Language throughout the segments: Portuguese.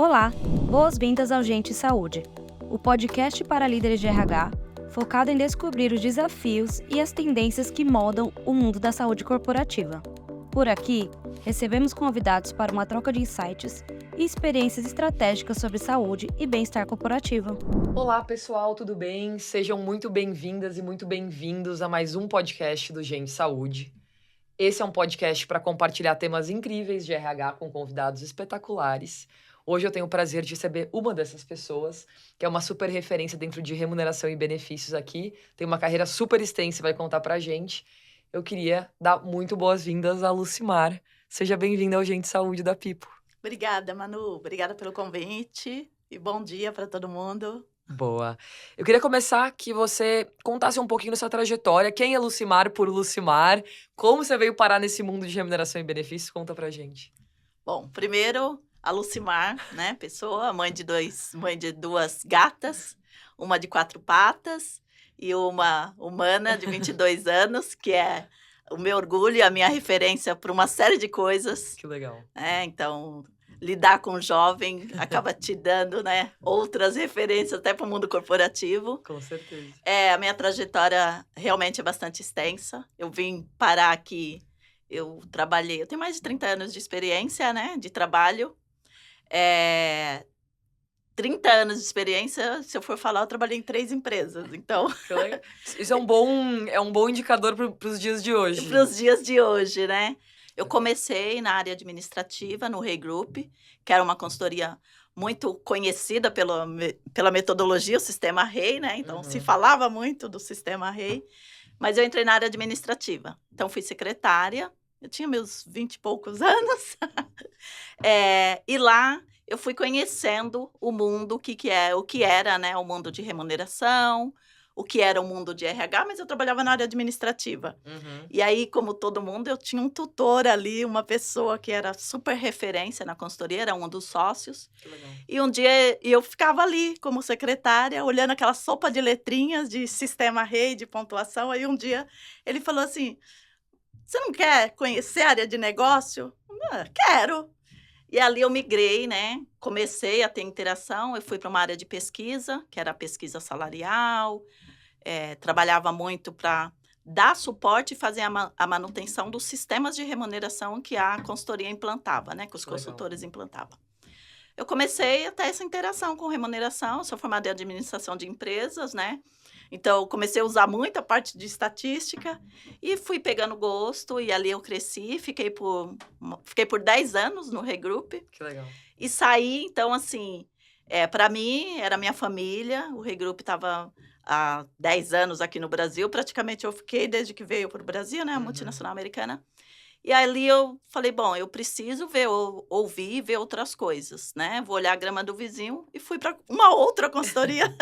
Olá, boas-vindas ao Gente Saúde, o podcast para líderes de RH, focado em descobrir os desafios e as tendências que moldam o mundo da saúde corporativa. Por aqui, recebemos convidados para uma troca de insights e experiências estratégicas sobre saúde e bem-estar corporativo. Olá, pessoal, tudo bem? Sejam muito bem-vindas e muito bem-vindos a mais um podcast do Gente Saúde. Esse é um podcast para compartilhar temas incríveis de RH com convidados espetaculares. Hoje eu tenho o prazer de receber uma dessas pessoas, que é uma super referência dentro de remuneração e benefícios aqui. Tem uma carreira super extensa e vai contar pra gente. Eu queria dar muito boas-vindas a Lucimar. Seja bem-vinda ao Gente Saúde da Pipo. Obrigada, Manu. Obrigada pelo convite e bom dia para todo mundo. Boa. Eu queria começar que você contasse um pouquinho da sua trajetória. Quem é Lucimar por Lucimar? Como você veio parar nesse mundo de remuneração e benefícios? Conta pra gente. Bom, primeiro, a Lucimar, né, pessoa, mãe de duas gatas, uma de 4 patas e uma humana de 22 anos, que é o meu orgulho e a minha referência para uma série de coisas. Que legal. Então, lidar com o jovem acaba te dando, né, outras referências até para o mundo corporativo. Com certeza. A minha trajetória realmente é bastante extensa. Eu vim parar aqui, eu tenho mais de 30 anos de experiência, né, de trabalho. 30 anos de experiência, se eu for falar, eu trabalhei em 3 empresas, então... Que legal. Isso é um bom indicador para os dias de hoje. Para os dias de hoje, né? Eu comecei na área administrativa, no Rei Group, que era uma consultoria muito conhecida pela metodologia, o sistema Rei, né? Então, se falava muito do sistema Rei, mas eu entrei na área administrativa. Então, fui secretária, eu tinha meus 20 e poucos anos, e lá eu fui conhecendo o mundo, o que era, né, o mundo de remuneração, o que era o mundo de RH, mas eu trabalhava na área administrativa. E aí, como todo mundo, eu tinha um tutor ali, uma pessoa que era super referência na consultoria, era um dos sócios. Que legal. E um dia eu ficava ali como secretária, olhando aquela sopa de letrinhas de sistema Rei, de pontuação. Aí um dia ele falou assim, você não quer conhecer a área de negócio? Quero. E ali eu migrei, né? Comecei a ter interação, eu fui para uma área de pesquisa, que era a pesquisa salarial, trabalhava muito para dar suporte e fazer a manutenção dos sistemas de remuneração que a consultoria implantava, né? Que os consultores implantavam. Eu comecei a ter essa interação com remuneração, eu sou formada em administração de empresas, né? Então, eu comecei a usar muito a parte de estatística e fui pegando gosto, e ali eu cresci, fiquei por 10 anos no Rei Group. Que legal. E saí, então, assim, para mim, era minha família, o Rei Group estava há 10 anos aqui no Brasil, praticamente eu fiquei desde que veio para o Brasil, né, a multinacional americana. E ali eu falei, bom, eu preciso ouvir e ver outras coisas, né? Vou olhar a grama do vizinho e fui para uma outra consultoria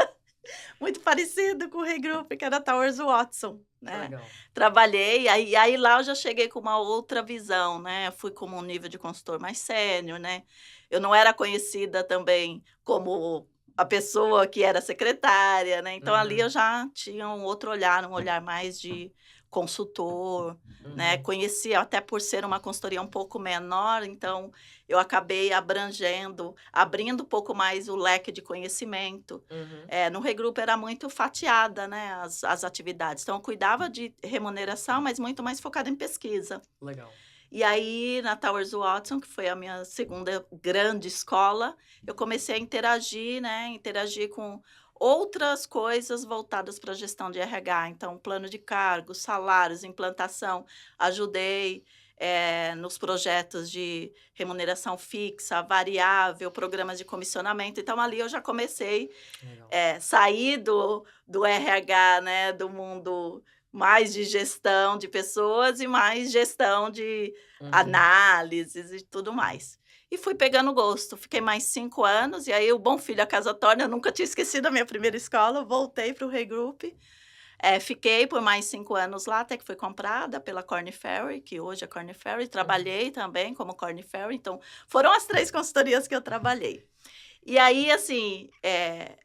muito parecida com o Rei Group, que era a Towers Watson, né? Legal. Trabalhei, aí lá eu já cheguei com uma outra visão, né? Fui como um nível de consultor mais sênior, né? Eu não era conhecida também como a pessoa que era secretária, né? Então, ali eu já tinha um outro olhar, um olhar mais de consultor, né? Conhecia, até por ser uma consultoria um pouco menor, então eu acabei abrindo um pouco mais o leque de conhecimento. No Rei Group era muito fatiada, né, as atividades. Então, eu cuidava de remuneração, mas muito mais focada em pesquisa. Legal. E aí, na Towers Watson, que foi a minha segunda grande escola, eu comecei a interagir, né, com outras coisas voltadas para a gestão de RH. Então, plano de cargos, salários, implantação. Ajudei nos projetos de remuneração fixa, variável, programas de comissionamento. Então, ali eu já comecei a sair do RH, né, do mundo mais de gestão de pessoas e mais gestão de análises e tudo mais. E fui pegando gosto. Fiquei mais 5 anos, e aí o bom filho a casa torna. Eu nunca tinha esquecido a minha primeira escola, voltei para o Rei Group. Fiquei por mais 5 anos lá, até que foi comprada pela Korn Ferry, que hoje é Korn Ferry. Trabalhei também como Korn Ferry, então foram as 3 consultorias que eu trabalhei. E aí, assim,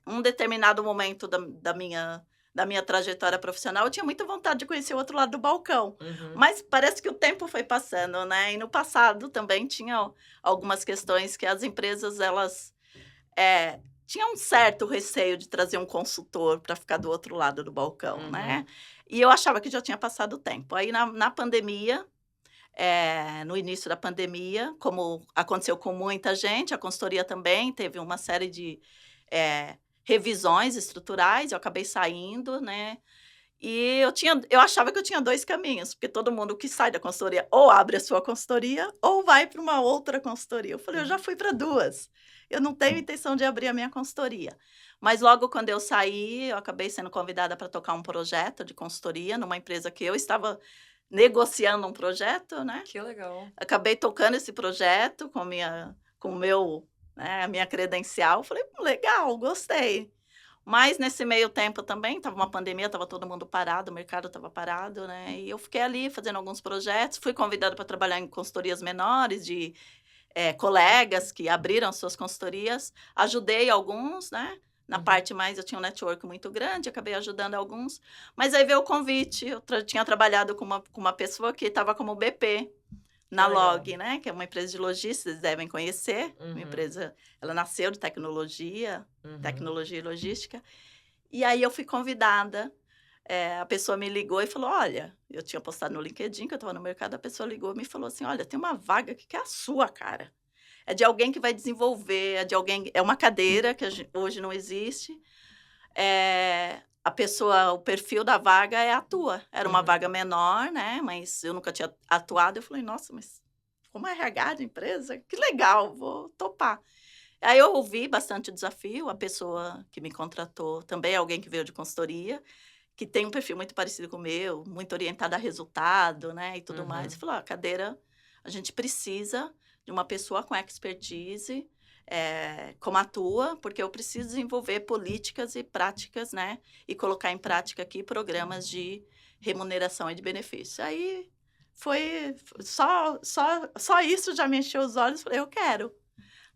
um determinado momento da minha trajetória profissional, eu tinha muita vontade de conhecer o outro lado do balcão. Mas parece que o tempo foi passando, né? E no passado também tinha algumas questões que as empresas, elas tinha um certo receio de trazer um consultor para ficar do outro lado do balcão, Uhum. né? E eu achava que já tinha passado o tempo. Aí, na pandemia, no início da pandemia, como aconteceu com muita gente, a consultoria também teve uma série de revisões estruturais, eu acabei saindo, né? E eu achava que eu tinha 2 caminhos, porque todo mundo que sai da consultoria ou abre a sua consultoria ou vai para uma outra consultoria. Eu falei: "Eu já fui para 2, eu não tenho intenção de abrir a minha consultoria". Mas logo quando eu saí, eu acabei sendo convidada para tocar um projeto de consultoria numa empresa que eu estava negociando um projeto, né. Que legal. Acabei tocando esse projeto com o meu, né, a minha credencial, falei: Legal, gostei". Mas nesse meio tempo também estava uma pandemia, estava todo mundo parado, o mercado estava parado, né, e eu fiquei ali fazendo alguns projetos, fui convidada para trabalhar em consultorias menores de, colegas que abriram suas consultorias, ajudei alguns, né, na Uhum. parte mais eu tinha um network muito grande, acabei ajudando alguns, mas aí veio o convite, eu tinha trabalhado com uma pessoa que estava como BP, Que na legal. Log, né, que é uma empresa de logística, vocês devem conhecer, uma Uhum. empresa ela nasceu de tecnologia Uhum. e logística. E aí eu fui convidada, a pessoa me ligou e falou: "Olha", eu tinha postado no LinkedIn que eu estava no mercado, a pessoa ligou e me falou assim: "Olha, tem uma vaga aqui que é a sua cara, é de alguém que vai desenvolver, é uma cadeira que hoje não existe, a pessoa o perfil da vaga é a tua". Era uma Uhum. vaga menor, né, mas eu nunca tinha atuado, eu falei: "Nossa, mas como RH de empresa? Que legal, vou topar". Aí eu ouvi bastante o desafio, a pessoa que me contratou também é alguém que veio de consultoria, que tem um perfil muito parecido com o meu, muito orientado a resultado, né, e tudo mais, e Uhum. falou: "Ó, a cadeira a gente precisa de uma pessoa com expertise, como a tua, porque eu preciso desenvolver políticas e práticas, né, e colocar em prática aqui programas de remuneração e de benefício". Aí foi só isso já me encheu os olhos, falei: "Eu quero".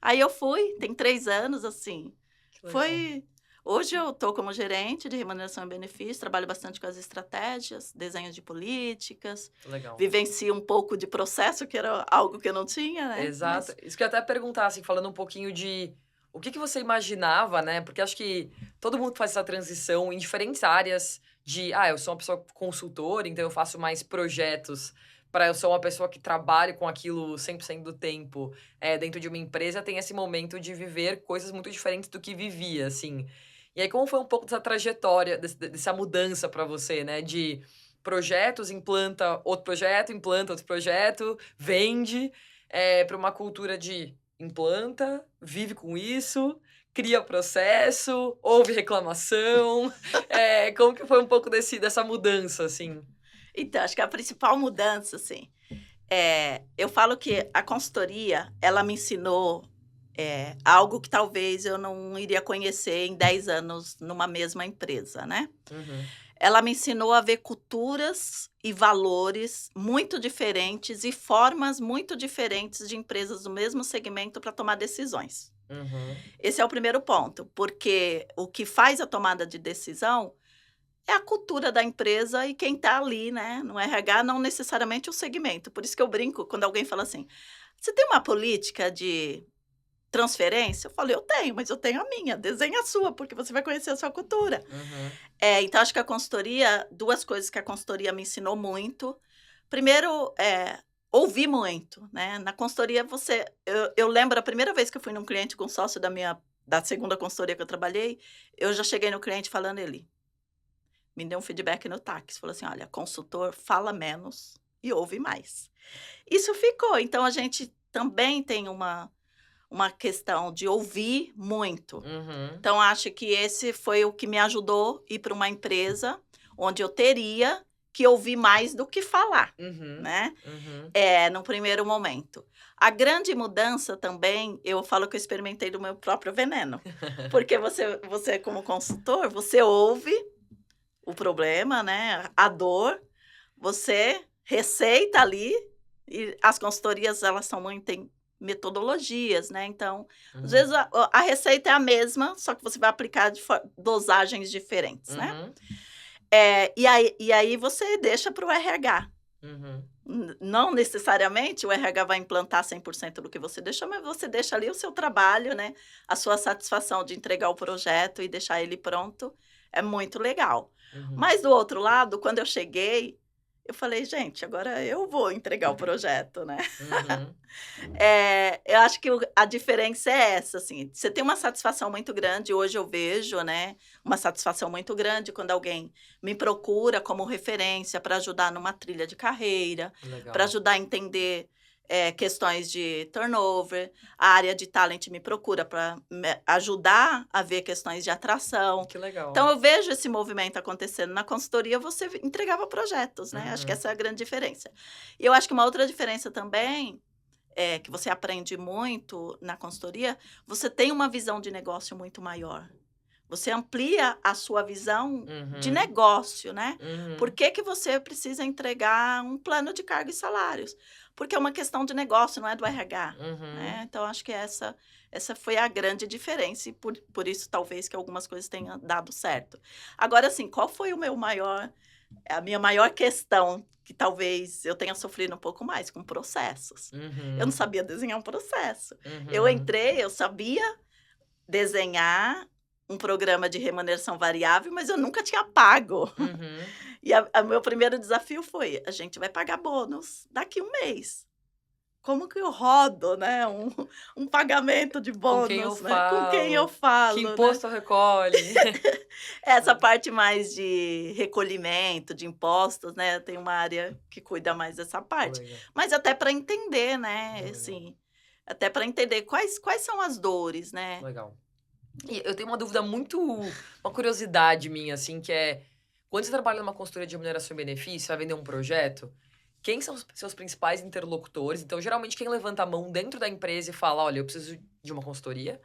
Aí eu fui, tem 3 anos, assim, Que legal. foi hoje eu estou como gerente de remuneração e benefícios, trabalho bastante com as estratégias, desenho de políticas, Legal. vivencio um pouco de processo, que era algo que eu não tinha, né, Exato. mas Isso que eu ia até perguntar, assim, falando um pouquinho de o que que você imaginava, né, porque acho que todo mundo faz essa transição em diferentes áreas de: "Ah, eu sou uma pessoa consultora, então eu faço mais projetos", para eu sou uma pessoa que trabalho com aquilo 100% do tempo, dentro de uma empresa, tem esse momento de viver coisas muito diferentes do que vivia, assim. E aí como foi um pouco dessa trajetória, dessa mudança para você, né, de projetos, implanta outro projeto, vende, para uma cultura de implanta, vive com isso, cria processo, ouve reclamação, como que foi um pouco dessa mudança, assim? então, acho que a principal mudança, assim, eu falo que a consultoria, ela me ensinou, algo que talvez eu não iria conhecer em 10 anos numa mesma empresa, né. Uhum, Ela me ensinou a ver culturas e valores muito diferentes e formas muito diferentes de empresas do mesmo segmento para tomar decisões. uhum, Esse é o primeiro ponto, porque o que faz a tomada de decisão é a cultura da empresa e quem está ali, né, no RH, não necessariamente o segmento. Por isso que eu brinco quando alguém fala assim: "Você tem uma política de transferência?" Eu falo: "Eu tenho, mas eu tenho a minha, desenha a sua, porque você vai conhecer a sua cultura". uhum, Então acho que a consultoria 2 coisas que a consultoria me ensinou muito. Primeiro, ouvir muito, né. Na consultoria eu lembro a primeira vez que eu fui num cliente com sócio da segunda consultoria que eu trabalhei, eu já cheguei no cliente falando ele me deu um feedback no táxi, falou assim: "Olha, consultor fala menos e ouve mais". Isso ficou, então a gente também tem uma questão de ouvir muito. uhum, Então acho que esse foi o que me ajudou ir para uma empresa onde eu teria que ouvir mais do que falar, uhum, né, uhum. no primeiro momento. A grande mudança também, eu falo que eu experimentei do meu próprio veneno, porque você como consultor, você ouve o problema, né, a dor, você receita ali, e as consultorias elas são muito têm metodologias, né, então, às vezes Uhum, a receita é a mesma, só que você vai aplicar de dosagens diferentes, né. uhum, E aí você deixa para o RH, uhum. Não necessariamente o RH vai implantar 100% do que você deixou, mas você deixa ali o seu trabalho, né, a sua satisfação de entregar o projeto e deixar ele pronto, é muito legal. Uhum. Mas do outro lado, quando eu cheguei, eu falei: "Gente, agora eu vou entregar o projeto, né". Uhum. Eu acho que a diferença é essa, assim, você tem uma satisfação muito grande, hoje eu vejo, né, uma satisfação muito grande quando alguém me procura como referência para ajudar numa trilha de carreira, para Legal. ajudar a entender, questões de turnover, a área de talent me procura para ajudar a ver questões de atração. Que legal. Então eu vejo esse movimento acontecendo. Na consultoria você entregava projetos, né, acho que Uhum. essa é a grande diferença. E eu acho que uma outra diferença também que você aprende muito na consultoria, você tem uma visão de negócio muito maior. Você amplia a sua visão de Uhum. negócio, né. Por Uhum. que você precisa entregar um plano de cargos e salários? Porque é uma questão de negócio, não é do RH, Uhum. né. Então acho que essa foi a grande diferença e por isso talvez que algumas coisas tenham dado certo. Agora assim, qual foi o meu maior a minha maior questão, que talvez eu tenha sofrido um pouco mais, com processos. Eu não Uhum. sabia desenhar um processo. Eu Uhum. entrei, eu sabia desenhar um programa de remuneração variável, mas eu nunca tinha pago. Uhum. E a meu primeiro desafio foi: "A gente vai pagar bônus daqui 1 mês. Como que eu rodo, né, um pagamento de Com quem eu bônus, né, com quem eu falo? Que falo, né?" imposto recolhe? Essa parte mais de recolhimento de impostos, né, tem uma área que cuida mais dessa parte. Legal. Mas até para entender, né, Legal. assim, até para entender quais são as dores, né. Legal. E eu tenho uma dúvida muito uma curiosidade minha, assim, que é: quando você trabalha numa consultoria de remuneração e benefício, vai vender um projeto, quem são os seus principais interlocutores? Então, geralmente, quem levanta a mão dentro da empresa e fala: "Olha, eu preciso de uma consultoria".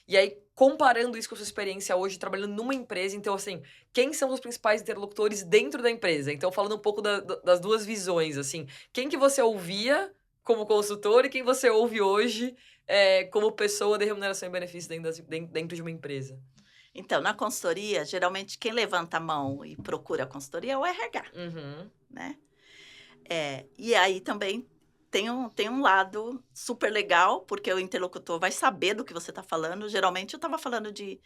E aí, comparando isso com a sua experiência hoje trabalhando numa empresa, então, assim, quem são os principais interlocutores dentro da empresa? Então, falando um pouco das 2 visões, assim, quem que você ouvia como consultor e quem você ouve hoje, como pessoa de remuneração e benefícios dentro de uma empresa? Então, na consultoria, geralmente quem levanta a mão e procura a consultoria é o RH, Uhum, né. E aí também tem um lado super legal, porque o interlocutor vai saber do que você está falando. Geralmente eu estava falando de,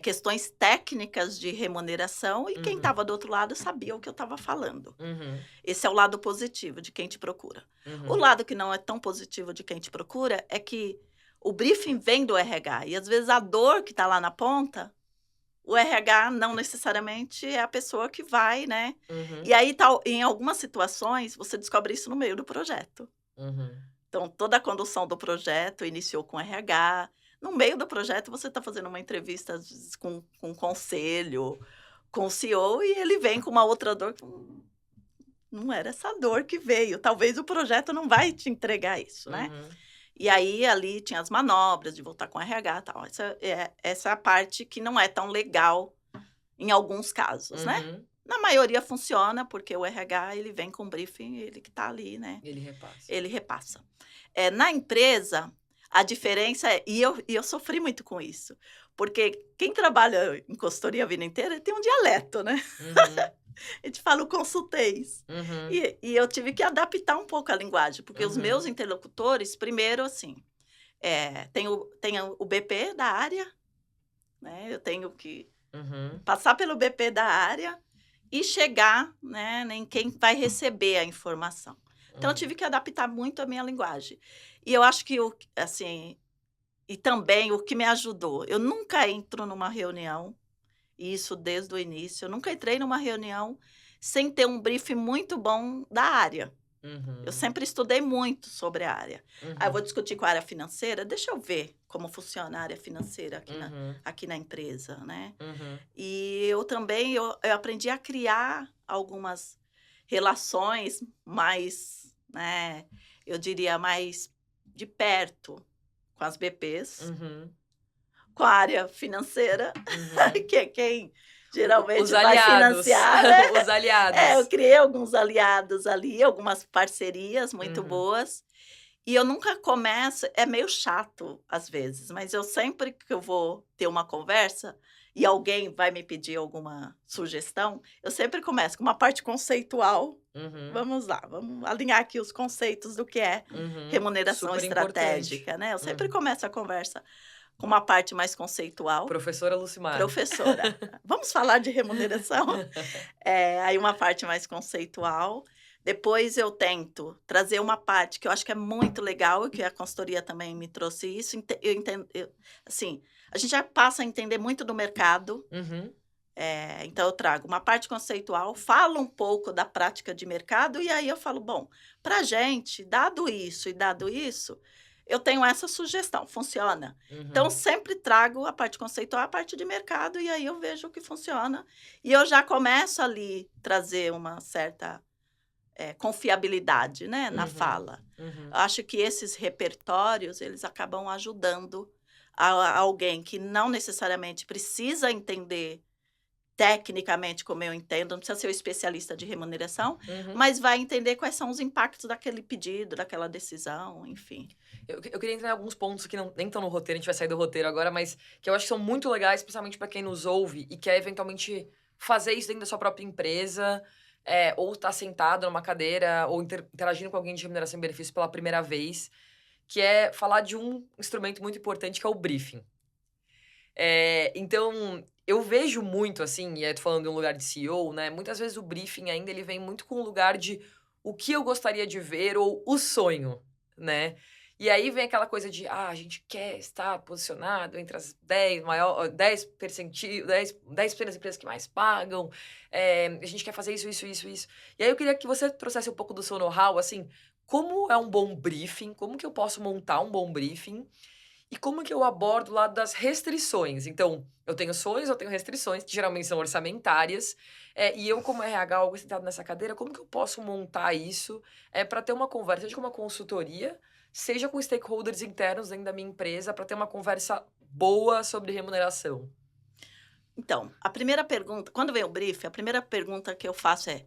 questões técnicas de remuneração e quem uhum, estava do outro lado sabia o que eu estava falando. uhum, Esse é o lado positivo de quem te procura. O uhum, lado que não é tão positivo de quem te procura é que o briefing vem do RH e às vezes a dor que está lá na ponta, o RH não necessariamente é a pessoa que vai, né. E uhum, aí tal em algumas situações, você descobre isso no meio do projeto. uhum, Então toda a condução do projeto iniciou com RH, no meio do projeto você está fazendo uma entrevista às vezes com o conselho, com o CEO e ele vem com uma outra dor que não era essa dor que veio, talvez o projeto não vai te entregar isso, né. uhum, E aí, ali tinha as manobras de voltar com o RH e tal, essa é a parte que não é tão legal em alguns casos, né. uhum. Na maioria funciona, porque o RH ele vem com o briefing, ele que tá ali, né, Ele repassa. ele repassa. Na empresa, a diferença e eu sofri muito com isso, porque quem trabalha em consultoria a vida inteira tem um dialeto, né. Uhum, A gente fala o consultês. uhum, E eu tive que adaptar um pouco a linguagem, porque os meus uhum, interlocutores, primeiro, assim, tem o BP da área, né, eu tenho que uhum, passar pelo BP da área e chegar, né, em quem vai receber a informação. Então eu uhum, tive que adaptar muito a minha linguagem. E eu acho que assim, e também o que me ajudou, eu nunca entro numa reunião, e isso desde o início, eu nunca entrei numa reunião sem ter um briefing muito bom da área. Eu uhum, sempre estudei muito sobre a área. Ah, eu vou uhum, discutir com a área financeira? Deixa eu ver como funciona a área financeira uhum, aqui na empresa, né. uhum, E eu também eu aprendi a criar algumas relações mais, né, eu diria mais de perto com as BPs, uhum, com a área financeira, uhum. que é quem Os geralmente vai aliados, financiar, né. os Eu aliados. criei alguns aliados ali, algumas parcerias muito Uhum, boas, e eu nunca começo é meio chato às vezes, mas eu sempre que eu vou ter uma conversa, e alguém vai me pedir alguma sugestão, eu sempre começo com uma parte conceitual. Uhum. Vamos lá, vamos alinhar aqui os conceitos do que é remuneração Super importante. estratégica, né? Eu sempre começo a conversa com uma parte mais conceitual. Professora Lucimar. Professora, vamos falar de remuneração? Aí uma parte mais conceitual. Depois eu tento trazer uma parte que eu acho que é muito legal e que a consultoria também me trouxe isso. Eu entendo, assim, a gente já passa a entender muito do mercado. Uhum. Então eu trago uma parte conceitual, falo um pouco da prática de mercado e aí eu falo, bom, para gente, dado isso, eu tenho essa sugestão, funciona? Então sempre trago a parte conceitual, a parte de mercado e aí eu vejo o que funciona e eu já começo ali trazer uma certa confiabilidade, né, na fala. Acho que esses repertórios, eles acabam ajudando alguém que não necessariamente precisa entender tecnicamente, como eu entendo, não precisa ser o especialista de remuneração, mas vai entender quais são os impactos daquele pedido, daquela decisão, enfim. Eu queria entrar em alguns pontos que nem estão no roteiro, a gente vai sair do roteiro agora, mas que eu acho que são muito legais, especialmente para quem nos ouve e quer eventualmente fazer isso dentro da sua própria empresa, ou estar sentado numa cadeira, ou interagindo com alguém de remuneração e benefício pela primeira vez, que é falar de um instrumento muito importante, que é o briefing. Então, eu vejo muito, assim, e tô falando de um lugar de CEO, né? Muitas vezes o briefing ainda ele vem muito com um lugar de o que eu gostaria de ver ou o sonho, né? E aí vem aquela coisa de, a gente quer estar posicionado entre as 10 primeiras empresas que mais pagam, a gente quer fazer isso. E aí eu queria que você trouxesse um pouco do seu know-how, assim, como é um bom briefing, como que eu posso montar um bom briefing, e como que eu abordo o lado das restrições? Então, eu tenho sonhos, eu tenho restrições, que geralmente são orçamentárias, e eu, como RH, algo sentado nessa cadeira, como que eu posso montar isso para ter uma conversa, seja com uma consultoria, seja com stakeholders internos dentro da minha empresa, para ter uma conversa boa sobre remuneração? Então, a primeira pergunta, quando vem o briefing, a primeira pergunta que eu faço é: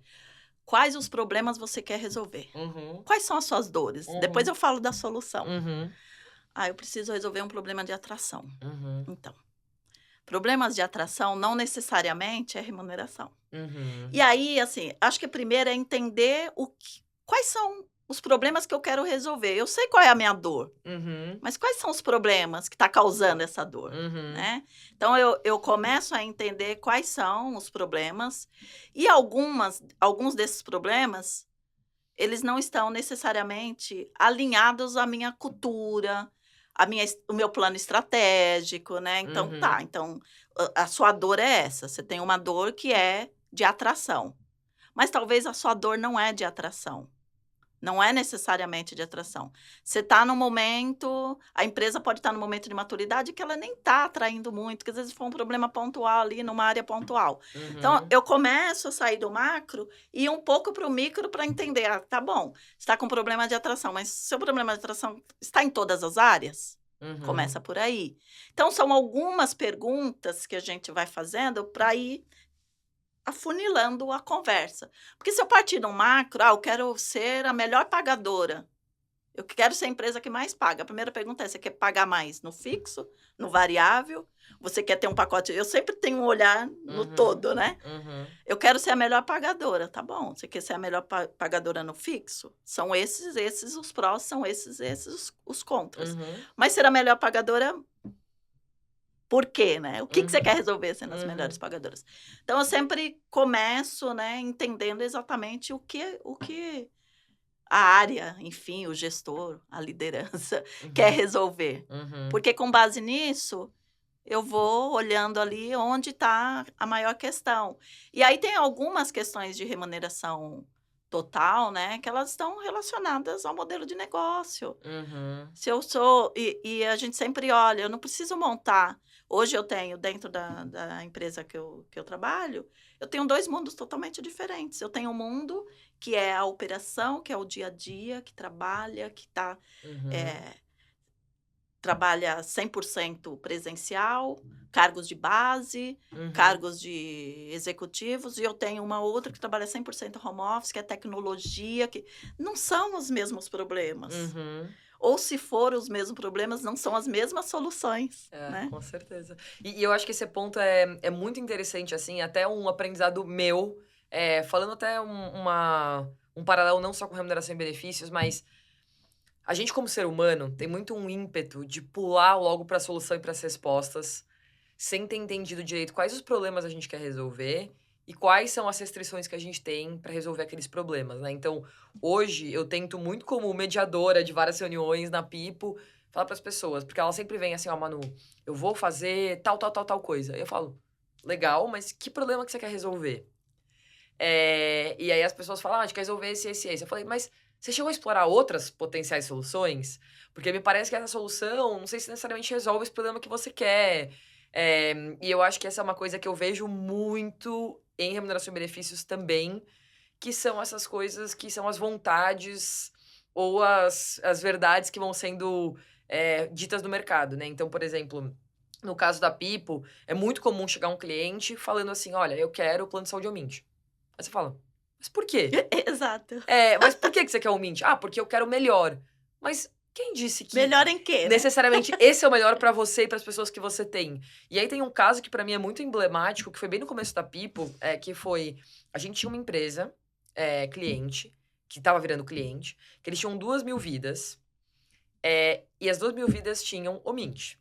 quais os problemas você quer resolver? Quais são as suas dores? Depois eu falo da solução. Eu preciso resolver um problema de atração. Então, problemas de atração não necessariamente é remuneração. E aí, assim, acho que primeiro é entender quais são os problemas que eu quero resolver. Eu sei qual é a minha dor, mas quais são os problemas que estão causando essa dor, né? Então, eu começo a entender quais são os problemas e alguns desses problemas, eles não estão necessariamente alinhados à minha cultura, o meu plano estratégico, né? Então, então a sua dor é essa. Você tem uma dor que é de atração, mas talvez a sua dor não é de atração. Não é necessariamente de atração. Você está no momento, a empresa pode estar no momento de maturidade que ela nem está atraindo muito, que às vezes foi um problema pontual ali, numa área pontual. Então, eu começo a sair do macro e ir um pouco para o micro para entender, tá bom, você está com problema de atração, mas seu problema de atração está em todas as áreas? Começa por aí. Então, são algumas perguntas que a gente vai fazendo para ir afunilando a conversa. Porque se eu partir de um macro, eu quero ser a melhor pagadora. Eu quero ser a empresa que mais paga. A primeira pergunta é: você quer pagar mais no fixo, no variável? Você quer ter um pacote? Eu sempre tenho um olhar no todo, né? Eu quero ser a melhor pagadora. Tá bom, você quer ser a melhor pagadora no fixo? São esses os prós, são esses os contras. Mas ser a melhor pagadora... Por quê, né? O que você quer resolver sendo as melhores pagadoras? Então, eu sempre começo, né, entendendo exatamente o que a área, enfim, o gestor, a liderança quer resolver. Porque com base nisso, eu vou olhando ali onde está a maior questão. E aí tem algumas questões de remuneração total, né, que elas estão relacionadas ao modelo de negócio. Se eu sou... E a gente sempre olha, eu não preciso montar... Hoje eu tenho, dentro da empresa que eu trabalho, eu tenho 2 mundos totalmente diferentes. Eu tenho um mundo que é a operação, que é o dia a dia, que trabalha, que trabalha 100% presencial, cargos de base, cargos de executivos, e eu tenho uma outra que trabalha 100% home office, que é tecnologia, que não são os mesmos problemas. Ou se for os mesmos problemas, não são as mesmas soluções, né? Com certeza. E eu acho que esse ponto é muito interessante, assim, até um aprendizado meu, falando até um paralelo não só com remuneração e benefícios, mas a gente como ser humano tem muito um ímpeto de pular logo para a solução e para as respostas, sem ter entendido direito quais os problemas a gente quer resolver e quais são as restrições que a gente tem para resolver aqueles problemas, né? Então, hoje eu tento muito como mediadora de várias reuniões na Pipo, falar para as pessoas, porque elas sempre vêm assim, ó, Manu, eu vou fazer tal coisa. Eu falo, legal, mas que problema que você quer resolver? E aí as pessoas falam, a gente quer resolver esse. Eu falei, mas você chegou a explorar outras potenciais soluções? Porque me parece que essa solução, não sei se necessariamente resolve esse problema que você quer. E eu acho que essa é uma coisa que eu vejo muito em remuneração e benefícios também, que são essas coisas que são as vontades ou as verdades que vão sendo ditas no mercado, né? Então, por exemplo, no caso da Pipo, é muito comum chegar um cliente falando assim, olha, eu quero o plano de saúde ao Mint. Aí você fala, mas por quê? Exato. Mas por que você quer o Mint? Ah, porque eu quero o melhor. Mas quem disse que Melhor em quê, né? necessariamente esse é o melhor pra você e pras pessoas que você tem? E aí tem um caso que pra mim é muito emblemático, que foi bem no começo da Pipo, que foi, a gente tinha uma empresa, cliente, que tava virando cliente, que eles tinham 2.000 vidas, e as 2.000 vidas tinham o Mint.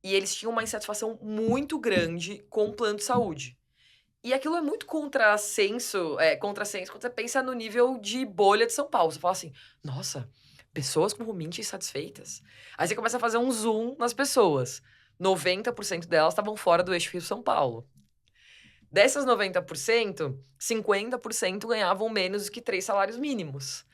E eles tinham uma insatisfação muito grande com o plano de saúde. E aquilo é muito contrassenso quando você pensa no nível de bolha de São Paulo. Você fala assim, nossa, pessoas com Mint insatisfeitas. Aí você começa a fazer um zoom nas pessoas. 90% delas estavam fora do eixo Rio-São Paulo. Dessas 90%, 50% ganhavam menos do que 3 salários mínimos.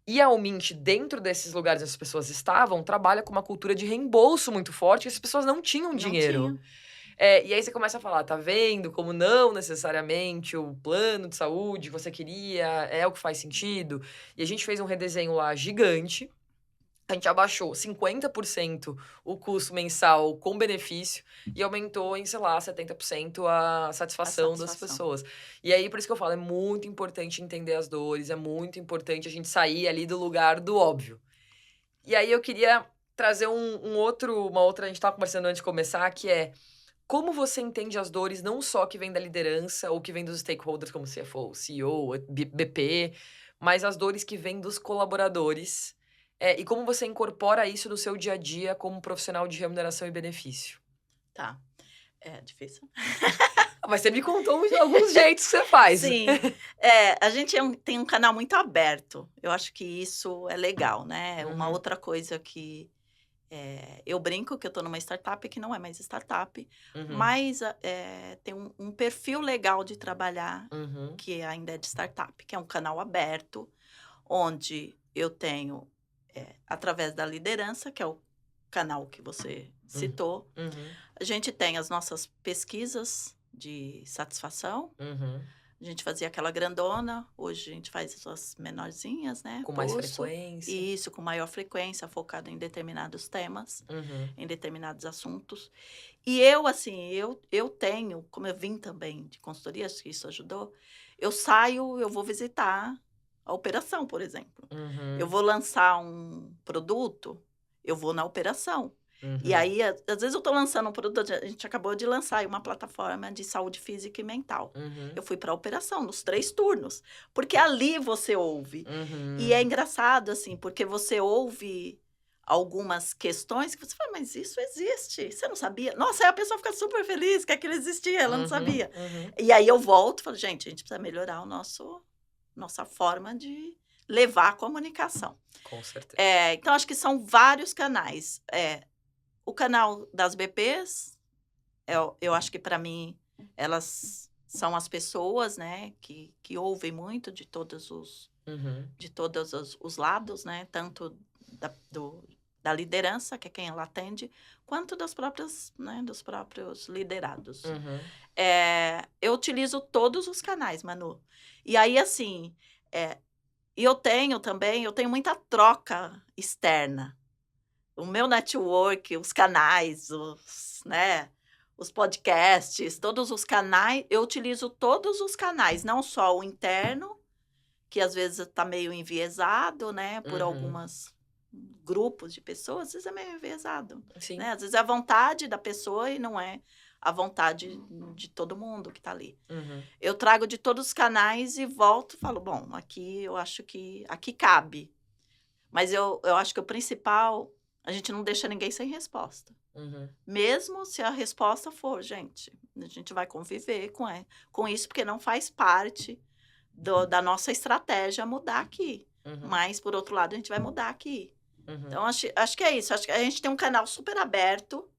E a Mint, dentro desses lugares onde as pessoas estavam, trabalha com uma cultura de reembolso muito forte, e as pessoas não tinham dinheiro. Não tinha. E aí você começa a falar, tá vendo como não necessariamente o plano de saúde que você queria é o que faz sentido? E a gente fez um redesenho lá gigante. A gente abaixou 50% o custo mensal com benefício e aumentou em, sei lá, 70% a satisfação das pessoas. E aí, por isso que eu falo, é muito importante entender as dores, é muito importante a gente sair ali do lugar do óbvio. E aí eu queria trazer uma outra, a gente estava conversando antes de começar, que é como você entende as dores não só que vem da liderança ou que vem dos stakeholders como CFO, CEO, BP, mas as dores que vêm dos colaboradores e como você incorpora isso no seu dia a dia como profissional de remuneração e benefício. Tá. É difícil. Mas você me contou alguns jeitos que você faz. Sim. A gente tem um canal muito aberto. Eu acho que isso é legal, né? Uma outra coisa que eu brinco que eu tô numa startup que não é mais startup, mas tem um perfil legal de trabalhar que ainda é de startup, que é um canal aberto, onde eu tenho, através da liderança, que é o canal que você citou, a gente tem as nossas pesquisas de satisfação. A gente fazia aquela grandona, hoje a gente faz as menorzinhas, né? Com mais frequência. Isso, com maior frequência, focado em determinados temas, em determinados assuntos. E eu, assim, eu tenho, como eu vim também de consultoria, acho que isso ajudou, eu vou visitar a operação, por exemplo. Eu vou lançar um produto, eu vou na operação. E aí, às vezes eu tô lançando um produto, a gente acabou de lançar aí uma plataforma de saúde física e mental. Eu fui para a operação, nos 3 turnos, porque ali você ouve. E é engraçado, assim, porque você ouve algumas questões que você fala, mas isso existe, você não sabia? Nossa, aí a pessoa fica super feliz que aquilo existia, ela não sabia. E aí eu volto e falo, gente, a gente precisa melhorar nossa forma de levar a comunicação. Com certeza. Então, acho que são vários canais. O canal das BPs, eu acho que para mim elas são as pessoas, né, que ouvem muito de todos os lados, né, tanto da liderança, que é quem ela atende, quanto das próprias, né, dos próprios liderados. Eu utilizo todos os canais, Manu. E aí, assim, e eu tenho muita troca externa. O meu network, os canais, os podcasts, todos os canais, eu utilizo todos os canais, não só o interno, que às vezes está meio enviesado, né, por algumas grupos de pessoas, às vezes é meio enviesado, Sim. né? Às vezes é a vontade da pessoa e não é a vontade de todo mundo que está ali. Uhum. Eu trago de todos os canais e volto e falo, bom, aqui eu acho que aqui cabe. Mas eu acho que o principal, a gente não deixa ninguém sem resposta. Uhum. Mesmo se a resposta for, gente, a gente vai conviver com isso, porque não faz parte da nossa estratégia mudar aqui. Uhum. Mas, por outro lado, a gente vai mudar aqui. Uhum. Então, acho que é isso. Acho que a gente tem um canal super aberto,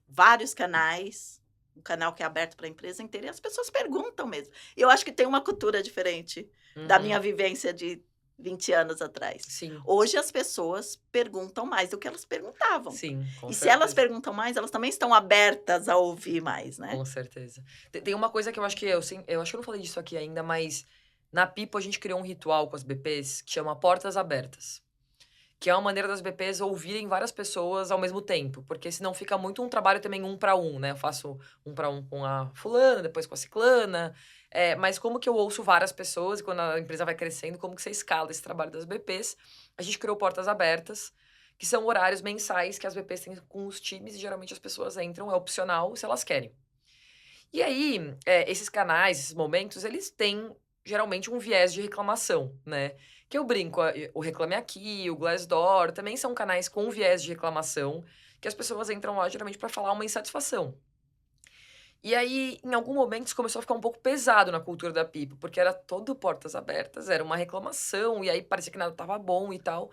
vários canais, um canal que é aberto para a empresa inteira, e as pessoas perguntam mesmo. E eu acho que tem uma cultura diferente da Uhum. minha vivência de 20 anos atrás. Sim. Hoje as pessoas perguntam mais do que elas perguntavam. Sim, com E se certeza. elas perguntam mais, elas também estão abertas a ouvir mais, né? Com certeza. Tem uma coisa que eu acho que eu acho que eu não falei disso aqui ainda, mas na Pipo a gente criou um ritual com as BPs que chama Portas Abertas. Que é uma maneira das BPs ouvirem várias pessoas ao mesmo tempo, porque senão fica muito um trabalho também 1 para 1, né? Eu faço 1 para 1 com a fulana, depois com a ciclana, mas como que eu ouço várias pessoas e quando a empresa vai crescendo, como que você escala esse trabalho das BPs? A gente criou Portas Abertas, que são horários mensais que as BPs têm com os times e geralmente as pessoas entram, é opcional se elas querem. E aí, esses canais, esses momentos, eles têm geralmente um viés de reclamação, né? Que eu brinco, o Reclame Aqui, o Glassdoor, também são canais com viés de reclamação, que as pessoas entram lá geralmente para falar uma insatisfação. E aí, em algum momento, isso começou a ficar um pouco pesado na cultura da Pipo, porque era todo portas abertas, era uma reclamação, e aí parecia que nada estava bom e tal.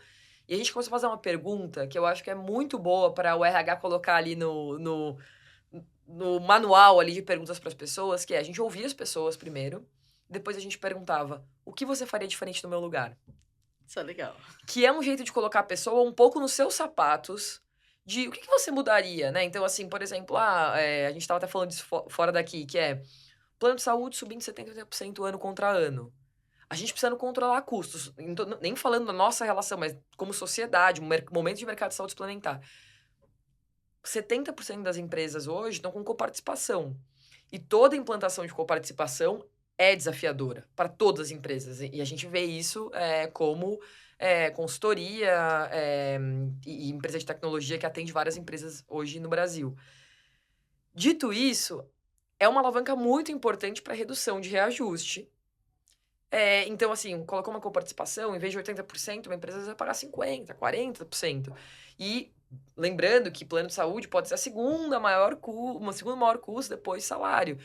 E a gente começou a fazer uma pergunta que eu acho que é muito boa para o RH colocar ali no manual ali de perguntas para as pessoas, que é a gente ouvia as pessoas primeiro, depois a gente perguntava, o que você faria diferente no meu lugar? Isso é legal. Que é um jeito de colocar a pessoa um pouco nos seus sapatos, de o que você mudaria, né? Então, assim, por exemplo, a gente estava até falando disso fora daqui, que é plano de saúde subindo 70% ano contra ano. A gente precisando controlar custos, nem falando da nossa relação, mas como sociedade, momento de mercado de saúde suplementar. 70% das empresas hoje estão com coparticipação. E toda implantação de coparticipação é desafiadora para todas as empresas. E a gente vê isso como consultoria e empresa de tecnologia que atende várias empresas hoje no Brasil. Dito isso, é uma alavanca muito importante para redução de reajuste. Então, assim, colocou uma coparticipação, em vez de 80%, uma empresa vai pagar 50%, 40%. E lembrando que plano de saúde pode ser a segunda maior custo depois do salário.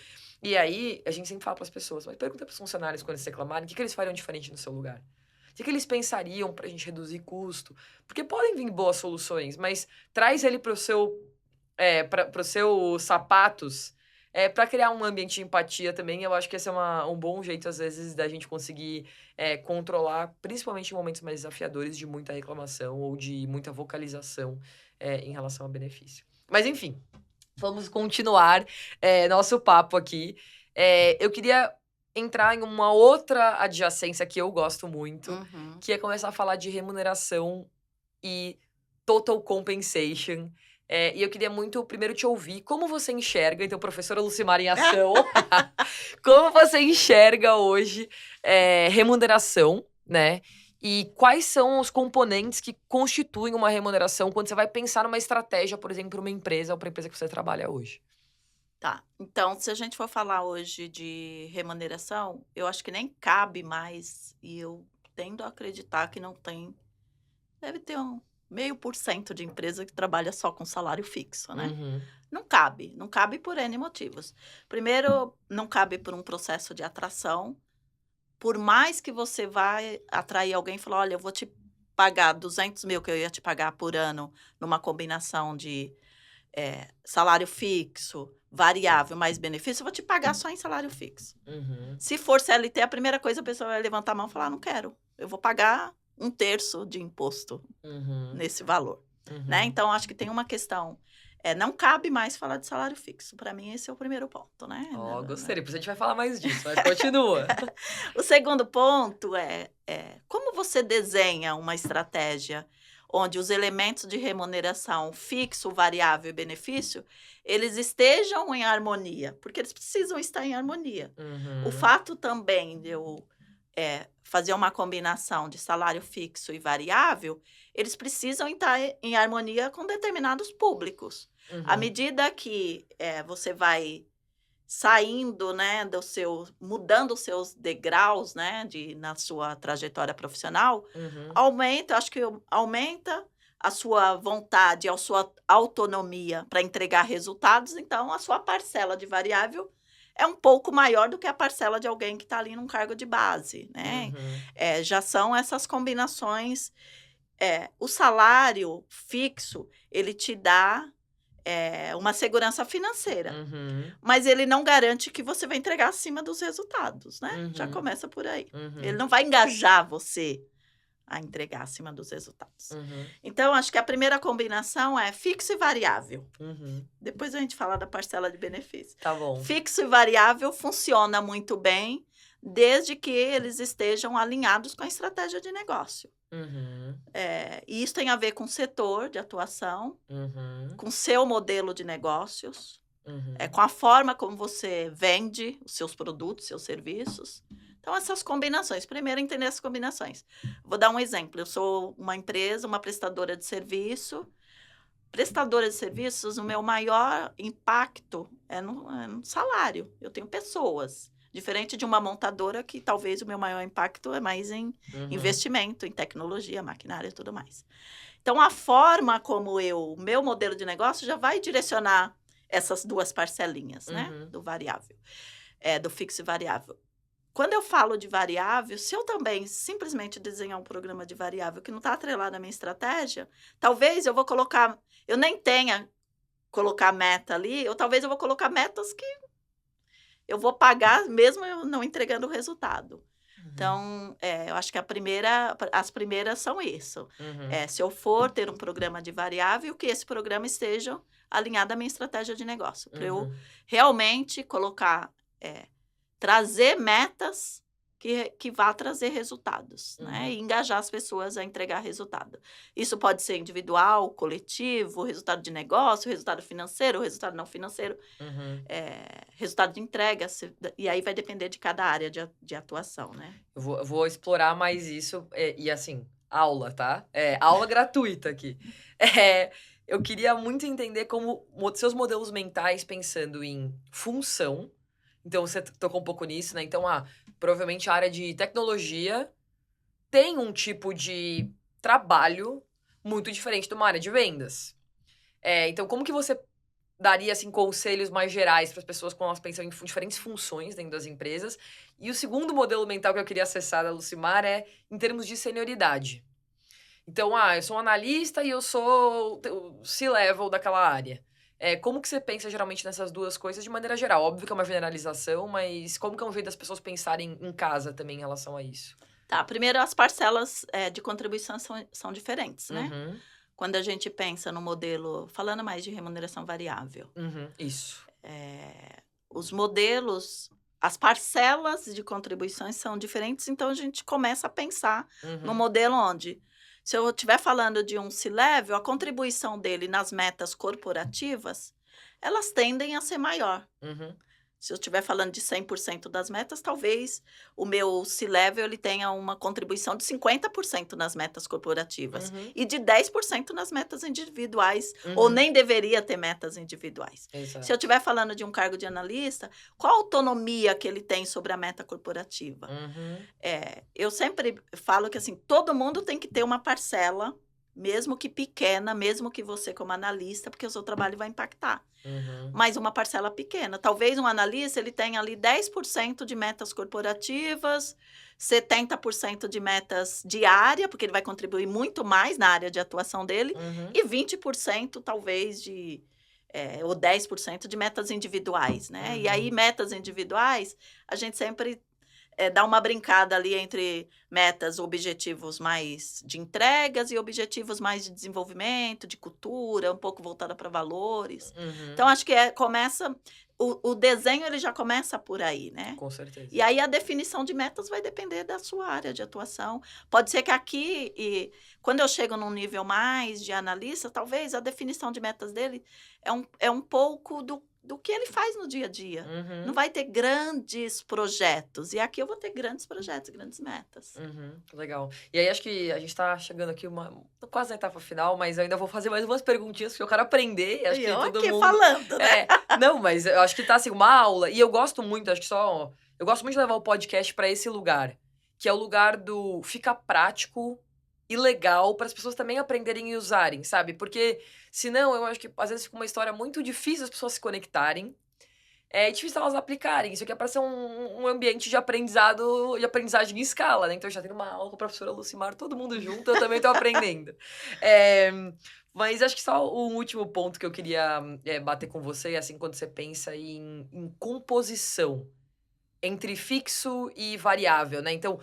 E aí, a gente sempre fala para as pessoas, mas pergunta para os funcionários quando eles reclamarem, o que eles fariam diferente no seu lugar? O que eles pensariam para a gente reduzir custo? Porque podem vir boas soluções, mas traz ele para os seus sapatos, para criar um ambiente de empatia também. Eu acho que esse é um bom jeito, às vezes, da gente conseguir controlar, principalmente em momentos mais desafiadores de muita reclamação ou de muita vocalização em relação ao benefício. Mas, enfim, vamos continuar nosso papo aqui. Eu queria entrar em uma outra adjacência que eu gosto muito, que é começar a falar de remuneração e total compensation. E eu queria muito, primeiro, te ouvir como você enxerga, então, professora Lucimar em ação, como você enxerga hoje remuneração, né? E quais são os componentes que constituem uma remuneração quando você vai pensar numa estratégia, por exemplo, para uma empresa ou para a empresa que você trabalha hoje? Tá, então, se a gente for falar hoje de remuneração, eu acho que nem cabe mais, e eu tendo a acreditar que não tem, deve ter 0,5% de empresa que trabalha só com salário fixo, né? Uhum. Não cabe por N motivos. Primeiro, não cabe por um processo de atração. Por mais que você vai atrair alguém e falar, olha, eu vou te pagar 200 mil que eu ia te pagar por ano numa combinação de salário fixo, variável mais benefício, eu vou te pagar só em salário fixo. Uhum. Se for CLT, a primeira coisa a pessoa vai levantar a mão e falar, não quero, eu vou pagar 1/3 de imposto nesse valor. Né? Então, acho que tem uma questão, não cabe mais falar de salário fixo. Para mim, esse é o primeiro ponto, né? Gostei. Depois a gente vai falar mais disso, mas continua. O segundo ponto é como você desenha uma estratégia onde os elementos de remuneração fixo, variável e benefício, eles estejam em harmonia, porque eles precisam estar em harmonia. O fato também de eu fazer uma combinação de salário fixo e variável, eles precisam estar em harmonia com determinados públicos. À medida que você vai saindo, né, mudando os seus degraus, né, na sua trajetória profissional, aumenta a sua vontade, a sua autonomia para entregar resultados, então a sua parcela de variável é um pouco maior do que a parcela de alguém que está ali num cargo de base, né? Já são essas combinações. O salário fixo, ele te dá uma segurança financeira, mas ele não garante que você vai entregar acima dos resultados, né? Já começa por aí. Ele não vai engajar você a entregar acima dos resultados. Então, acho que a primeira combinação é fixo e variável. Depois a gente fala da parcela de benefício. Tá bom. Fixo e variável funciona muito bem, desde que eles estejam alinhados com a estratégia de negócio. E isso tem a ver com o setor de atuação, com o seu modelo de negócios, com a forma como você vende os seus produtos, seus serviços. Então, essas combinações. Primeiro, entender essas combinações. Vou dar um exemplo. Eu sou uma empresa, uma prestadora de serviço. Prestadora de serviços, o meu maior impacto é no salário. Eu tenho pessoas. Diferente de uma montadora, que talvez o meu maior impacto é mais em investimento, em tecnologia, maquinária e tudo mais. Então, a forma como o meu modelo de negócio já vai direcionar essas duas parcelinhas, né? Do variável, do fixo e variável. Quando eu falo de variável, se eu também simplesmente desenhar um programa de variável que não está atrelado à minha estratégia, talvez eu vou colocar, eu nem tenha colocar meta ali, ou talvez eu vou colocar metas que eu vou pagar mesmo eu não entregando o resultado. Então, eu acho que as primeiras são isso. Se eu for ter um programa de variável, que esse programa esteja alinhado à minha estratégia de negócio. Para eu realmente colocar, trazer metas que vá trazer resultados, né? E engajar as pessoas a entregar resultado. Isso pode ser individual, coletivo, resultado de negócio, resultado financeiro, resultado não financeiro, resultado de entrega, e aí vai depender de cada área de atuação, né? Eu vou explorar mais isso, e assim, aula, tá? Aula gratuita aqui. Eu queria muito entender como seus modelos mentais pensando em função. Então, você tocou um pouco nisso, né? Então, provavelmente a área de tecnologia tem um tipo de trabalho muito diferente de uma área de vendas. Então, como que você daria, assim, conselhos mais gerais para as pessoas quando elas pensam em diferentes funções dentro das empresas? E o segundo modelo mental que eu queria acessar da Lucimar é em termos de senioridade. Então, eu sou um analista e eu sou o C-level daquela área. Como que você pensa geralmente nessas duas coisas de maneira geral? Óbvio que é uma generalização, mas como que é um jeito das pessoas pensarem em casa também em relação a isso? Tá, primeiro as parcelas de contribuição são diferentes, né? Quando a gente pensa no modelo, falando mais de remuneração variável. Isso. Os modelos, as parcelas de contribuições são diferentes, então a gente começa a pensar no modelo onde, se eu estiver falando de um C-level, a contribuição dele nas metas corporativas, elas tendem a ser maior. Se eu estiver falando de 100% das metas, talvez o meu C-level ele tenha uma contribuição de 50% nas metas corporativas e de 10% nas metas individuais, ou nem deveria ter metas individuais. Exato. Se eu estiver falando de um cargo de analista, qual a autonomia que ele tem sobre a meta corporativa? Eu sempre falo que assim, todo mundo tem que ter uma parcela, mesmo que pequena, mesmo que você como analista, porque o seu trabalho vai impactar. Mas uma parcela pequena. Talvez um analista ele tenha ali 10% de metas corporativas, 70% de metas de área, porque ele vai contribuir muito mais na área de atuação dele, e 20% talvez ou 10% de metas individuais, né? E aí, metas individuais, a gente sempre dá uma brincada ali entre metas, objetivos mais de entregas e objetivos mais de desenvolvimento, de cultura, um pouco voltada para valores. Então, acho que começa... O desenho, ele já começa por aí, né? Com certeza. E aí, a definição de metas vai depender da sua área de atuação. Pode ser que aqui, quando eu chego num nível mais de analista, talvez a definição de metas dele é um pouco do que ele faz no dia a dia. Uhum. Não vai ter grandes projetos. E aqui eu vou ter grandes projetos, grandes metas. Legal. E aí, acho que a gente tá chegando aqui quase na etapa final, mas eu ainda vou fazer mais umas perguntinhas, porque eu quero aprender. Acho E que eu todo aqui mundo... falando, né? Não, mas eu acho que tá, assim, uma aula. E eu gosto muito, acho que só... Eu gosto muito de levar o podcast pra esse lugar, que é o lugar do fica prático e legal para as pessoas também aprenderem e usarem, sabe? Porque, senão, eu acho que às vezes fica uma história muito difícil as pessoas se conectarem. É difícil elas aplicarem. Isso aqui é para ser um ambiente de aprendizado, de aprendizagem em escala, né? Então, eu já tenho uma aula com a professora Lucimar, todo mundo junto, eu também tô aprendendo. Mas acho que só o último ponto que eu queria bater com você, assim, quando você pensa em composição entre fixo e variável, né? Então,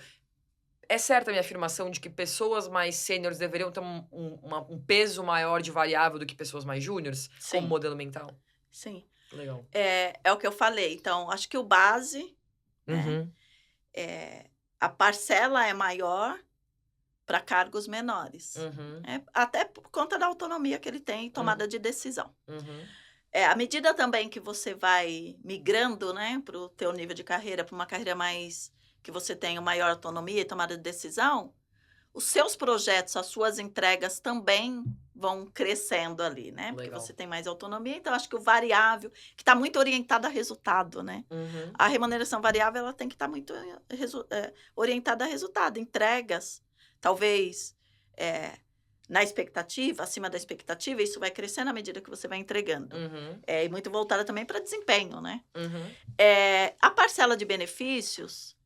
é certa a minha afirmação de que pessoas mais sêniores deveriam ter um peso maior de variável do que pessoas mais júniores, como Sim. modelo mental? Sim. Legal. É o que eu falei. Então, acho que o base, né? A parcela é maior para cargos menores. Até por conta da autonomia que ele tem em tomada de decisão. À medida também que você vai migrando, né, para o teu nível de carreira, para uma carreira mais que você tenha maior autonomia e tomada de decisão, os seus projetos, as suas entregas também vão crescendo ali, né? Porque Legal. você tem mais autonomia. Então, acho que o variável, que está muito orientado a resultado, né? A remuneração variável, ela tem que estar muito orientada a resultado. Entregas, talvez na expectativa, acima da expectativa, isso vai crescendo à medida que você vai entregando. E muito voltada também para desempenho, né? A parcela de benefícios,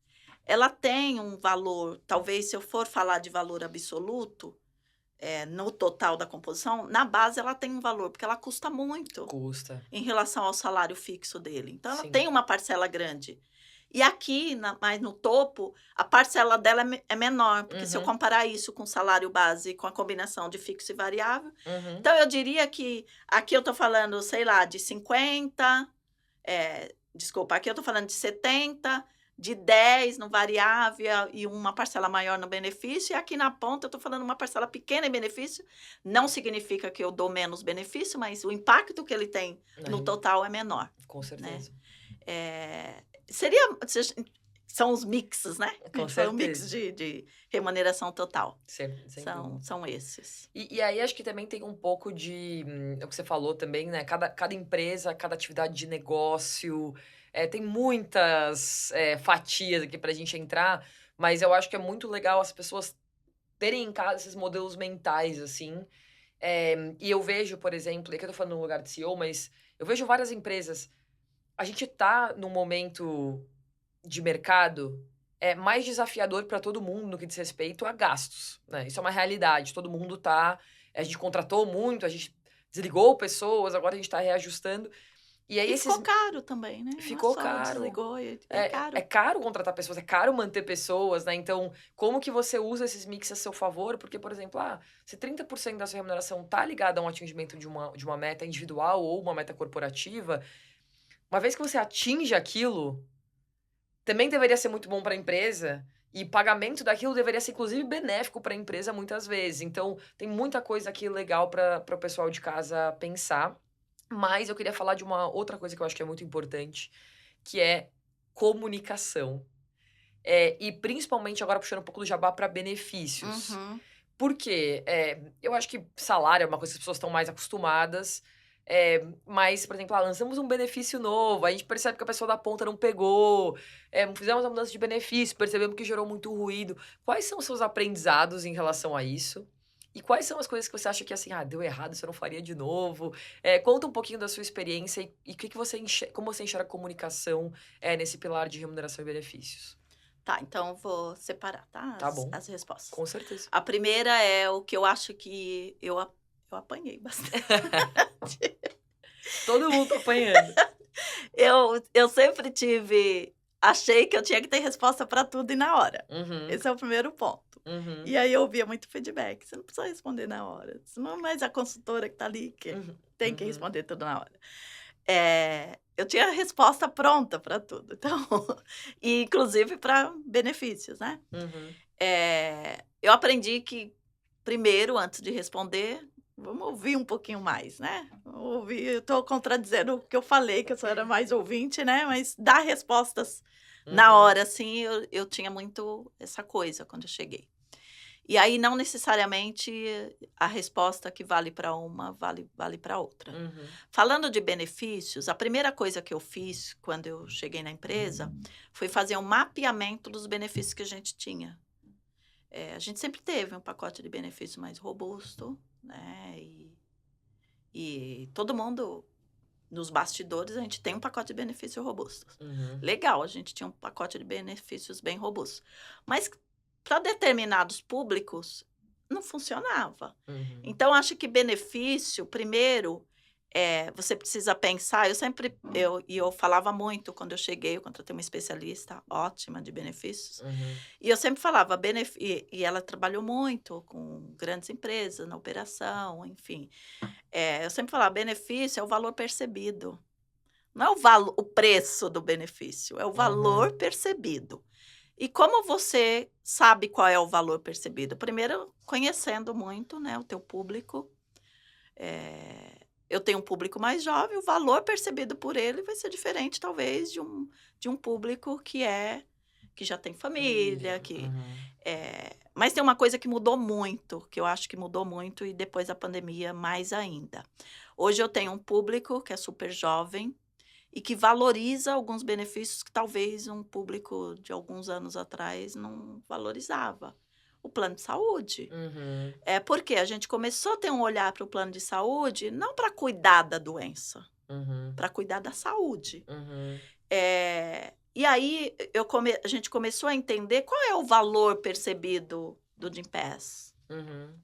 ela tem um valor, talvez se eu for falar de valor absoluto, no total da composição, na base ela tem um valor, porque ela custa muito. Custa. Em relação ao salário fixo dele. Então, ela Sim. tem uma parcela grande. E aqui, mais no topo, a parcela dela é menor, porque se eu comparar isso com o salário base, com a combinação de fixo e variável, então eu diria que aqui eu estou falando, sei lá, de 50, desculpa, aqui eu estou falando de 70, de 10 no variável e uma parcela maior no benefício, e aqui na ponta eu estou falando uma parcela pequena em benefício, não significa que eu dou menos benefício, mas o impacto que ele tem no total é menor. Com certeza. São os mixes, né? Com São certeza. mix de remuneração total. Sem dúvida. São esses. E aí, acho que também tem um pouco de... o que você falou também, né? Cada empresa, cada atividade de negócio... tem muitas fatias aqui pra gente entrar, mas eu acho que é muito legal as pessoas terem em casa esses modelos mentais, assim. E eu vejo, por exemplo, aqui eu tô falando no lugar de CEO, mas eu vejo várias empresas. A gente tá num momento de mercado mais desafiador para todo mundo no que diz respeito a gastos, né? Isso é uma realidade. Todo mundo tá... A gente contratou muito, a gente desligou pessoas, agora a gente tá reajustando. E aí ficou caro também, né? Ficou não é só caro. Desligou, caro. É caro contratar pessoas, é caro manter pessoas, né? Então, como que você usa esses mix a seu favor? Porque, por exemplo, se 30% da sua remuneração tá ligada a um atingimento de uma meta individual ou uma meta corporativa, uma vez que você atinge aquilo, também deveria ser muito bom para a empresa, e pagamento daquilo deveria ser, inclusive, benéfico para a empresa muitas vezes. Então, tem muita coisa aqui legal para o pessoal de casa pensar. Mas eu queria falar de uma outra coisa que eu acho que é muito importante, que é comunicação. E principalmente agora puxando um pouco do jabá para benefícios. Por quê? Eu acho que salário é uma coisa que as pessoas estão mais acostumadas. Mas, por exemplo, lançamos um benefício novo, a gente percebe que a pessoa da ponta não pegou, fizemos uma mudança de benefício, percebemos que gerou muito ruído. Quais são os seus aprendizados em relação a isso? E quais são as coisas que você acha que, assim, deu errado, isso eu não faria de novo? Conta um pouquinho da sua experiência e como você enxerga a comunicação nesse pilar de remuneração e benefícios. Tá, então eu vou separar, tá? Tá bom. As respostas. Com certeza. A primeira é o que eu acho que eu apanhei bastante. Todo mundo tá apanhando. Eu sempre achei que eu tinha que ter resposta para tudo e na hora. Esse é o primeiro ponto. E aí eu ouvia muito feedback. Você não precisa responder na hora. Não é mais a consultora que tá ali que tem que responder tudo na hora. Eu tinha a resposta pronta para tudo. Então, e inclusive para benefícios, né? Eu aprendi que, primeiro, antes de responder, vamos ouvir um pouquinho mais, né? Vamos ouvir, eu estou contradizendo o que eu falei, que eu só era mais ouvinte, né? Mas dar respostas na hora, assim, eu tinha muito essa coisa quando eu cheguei. E aí, não necessariamente a resposta que vale para uma, vale para outra. Uhum. Falando de benefícios, a primeira coisa que eu fiz quando eu cheguei na empresa foi fazer um mapeamento dos benefícios que a gente tinha. A gente sempre teve um pacote de benefício mais robusto, né? E todo mundo, nos bastidores, a gente tem um pacote de benefícios robustos. Uhum. Legal, a gente tinha um pacote de benefícios bem robusto. Mas para determinados públicos, não funcionava. Uhum. Então, acho que benefício, primeiro, você precisa pensar. Eu falava muito quando eu cheguei, eu contratei uma especialista ótima de benefícios. Uhum. E eu sempre falava, e ela trabalhou muito com grandes empresas, na operação, enfim. Eu sempre falava, benefício é o valor percebido. Não é o preço do benefício, é o valor percebido. E como você sabe qual é o valor percebido? Primeiro, conhecendo muito, né, o teu público. Eu tenho um público mais jovem, o valor percebido por ele vai ser diferente, talvez, de um público que já tem família, mas tem uma coisa que mudou muito, que eu acho que mudou muito, e depois da pandemia mais ainda. Hoje eu tenho um público que é super jovem e que valoriza alguns benefícios que talvez um público de alguns anos atrás não valorizava. O plano de saúde. Uhum. Porque a gente começou a ter um olhar para o plano de saúde, não para cuidar da doença, para cuidar da saúde. Uhum. E aí a gente começou a entender qual é o valor percebido do Gympass. Uhum.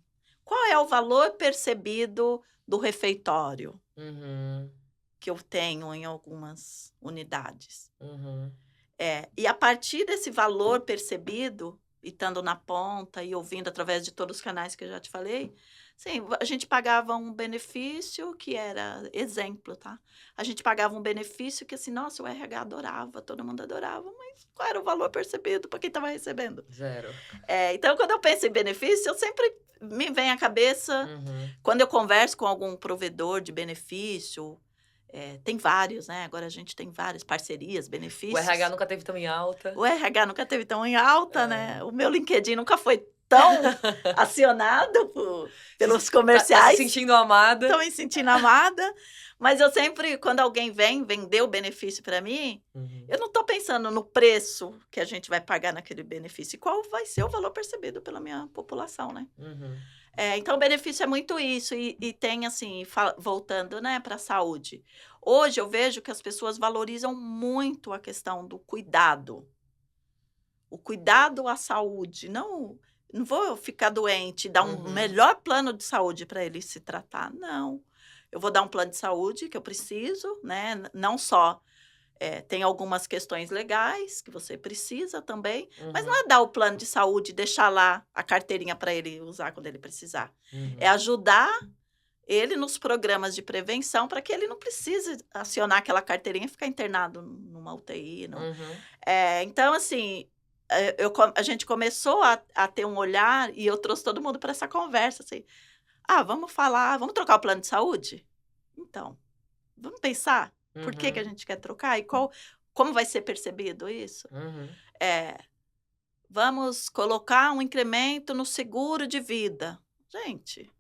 Qual é o valor percebido do refeitório Uhum. que eu tenho em algumas unidades. Uhum. E a partir desse valor percebido, e estando na ponta e ouvindo através de todos os canais que eu já te falei, sim, a gente pagava um benefício que era exemplo, tá? A gente pagava um benefício que assim, nossa, o RH adorava, todo mundo adorava, mas qual era o valor percebido para quem estava recebendo? Zero. Então, quando eu penso em benefício, eu sempre me vem à cabeça, quando eu converso com algum provedor de benefício, tem vários, né? Agora a gente tem várias parcerias, benefícios. O RH nunca teve tão em alta. O RH nunca teve tão em alta, né? O meu LinkedIn nunca foi tão acionado pelos comerciais. Tá se sentindo amada. Estou me sentindo amada. Mas eu sempre, quando alguém vem vender o benefício para mim, eu não estou pensando no preço que a gente vai pagar naquele benefício. E qual vai ser o valor percebido pela minha população, né? Então, o benefício é muito isso. E tem, assim, voltando, né, para a saúde. Hoje, eu vejo que as pessoas valorizam muito a questão do cuidado. O cuidado à saúde. Não vou ficar doente e dar um melhor plano de saúde para ele se tratar. Não. Eu vou dar um plano de saúde que eu preciso, né? Não só... tem algumas questões legais que você precisa também, mas não é dar o plano de saúde e deixar lá a carteirinha para ele usar quando ele precisar. É ajudar ele nos programas de prevenção para que ele não precise acionar aquela carteirinha e ficar internado numa UTI. Então, assim, a gente começou a ter um olhar e eu trouxe todo mundo para essa conversa. Assim, vamos falar, vamos trocar o plano de saúde? Então, vamos pensar. Por que a gente quer trocar? E como vai ser percebido isso? Vamos colocar um incremento no seguro de vida. Gente,